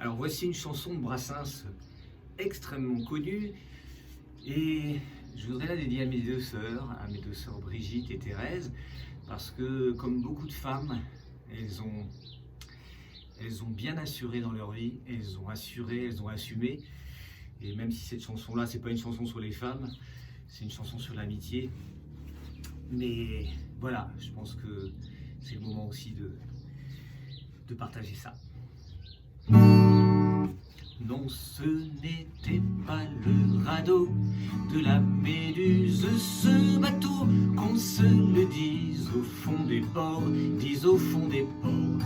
Alors voici une chanson de Brassens extrêmement connue et je voudrais la dédier à mes deux sœurs Brigitte et Thérèse, parce que comme beaucoup de femmes, elles ont bien assuré dans leur vie, elles ont assuré, elles ont assumé. Et même si cette chanson-là, c'est pas une chanson sur les femmes, c'est une chanson sur l'amitié. Mais voilà, je pense que c'est le moment aussi de partager ça. Non, ce n'était pas le radeau de la Méduse, ce bateau, qu'on se le dise au fond des ports, dise au fond des ports.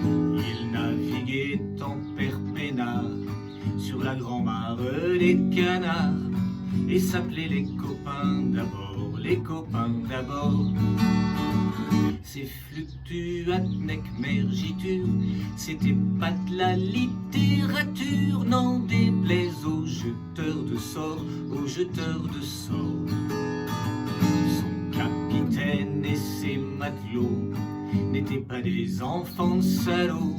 Il naviguait en perpénard sur la grand-mare des canards et s'appelait les copains d'abord, les copains d'abord. C'est fluctuat nec mergitur, c'était pas de la littérature, n'en déplaise aux jeteurs de sorts, aux jeteurs de sorts. Son capitaine et ses matelots n'étaient pas des enfants salauds,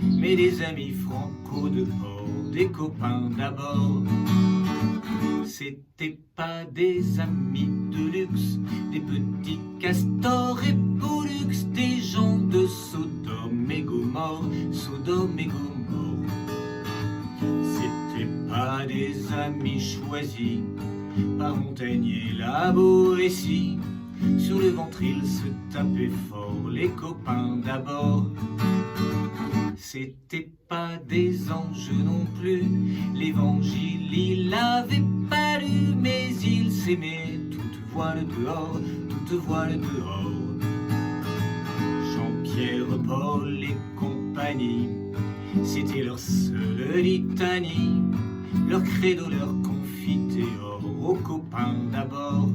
mais des amis franco de port, des copains d'abord. C'était pas des amis de luxe, des petits castors et pollux, des gens de Sodome et Gomorre, Sodome et Gomorre. C'était pas des amis choisis par Montaigne et la Boétie. Sur le ventre ils se tapaient fort, les copains d'abord. C'était pas des anges non plus, l'évangile il l'avait pas lu, mais il s'aimait toute voile dehors, toute voile dehors. Jean-Pierre, Paul et compagnie, c'était leur seule litanie, leur credo, leur confiteor, aux copains d'abord.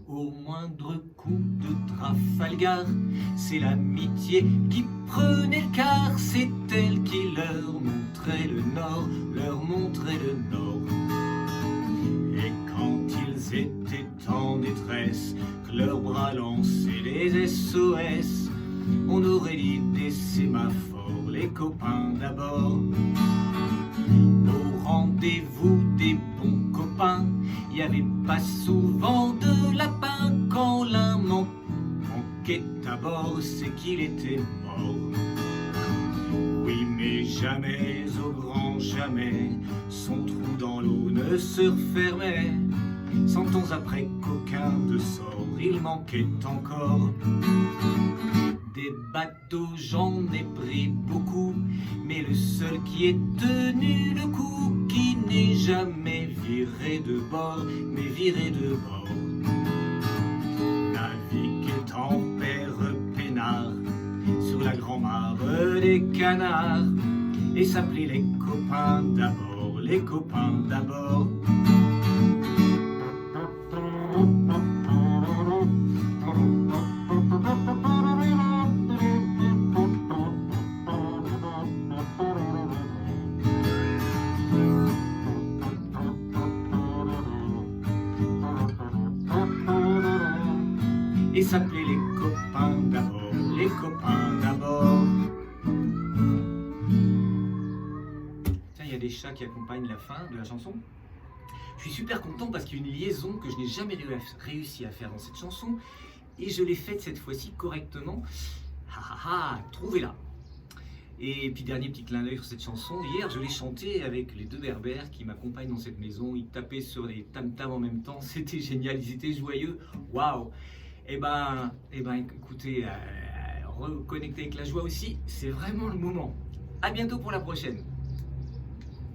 Au moindre coup de Trafalgar, c'est l'amitié qui prenait le quart, c'est elle qui leur montrait le nord, leur montrait le nord. Et quand ils étaient en détresse, que leurs bras lançaient des SOS, on aurait dit des sémaphores, les copains d'abord. Au rendez-vous des bons copains, il n'y avait pas souvent de lapin. Quand l'un manquait à bord, c'est qu'il était mort. Oui, mais jamais, au grand jamais, son trou dans l'eau ne se refermait. 100 ans après qu'aucun de sort, il manquait encore. Des bateaux j'en ai pris beaucoup, mais le seul qui ait tenu le coup, qui n'est jamais viré de bord, mais viré de bord. Naviguait en père peinard sur la grand-mare des canards et s'appelait les copains d'abord, les copains d'abord. Et s'appelait les copains d'abord, les copains d'abord. Tiens, il y a des chats qui accompagnent la fin de la chanson. Je suis super content parce qu'il y a une liaison que je n'ai jamais réussi à faire dans cette chanson et je l'ai faite cette fois-ci correctement. Trouvez-la. Et puis dernier petit clin d'œil sur cette chanson, hier je l'ai chantée avec les deux berbères qui m'accompagnent dans cette maison, ils tapaient sur les tam-tams en même temps, c'était génial, ils étaient joyeux, waouh. Eh ben, écoutez, reconnecter avec la joie aussi, c'est vraiment le moment. À bientôt pour la prochaine.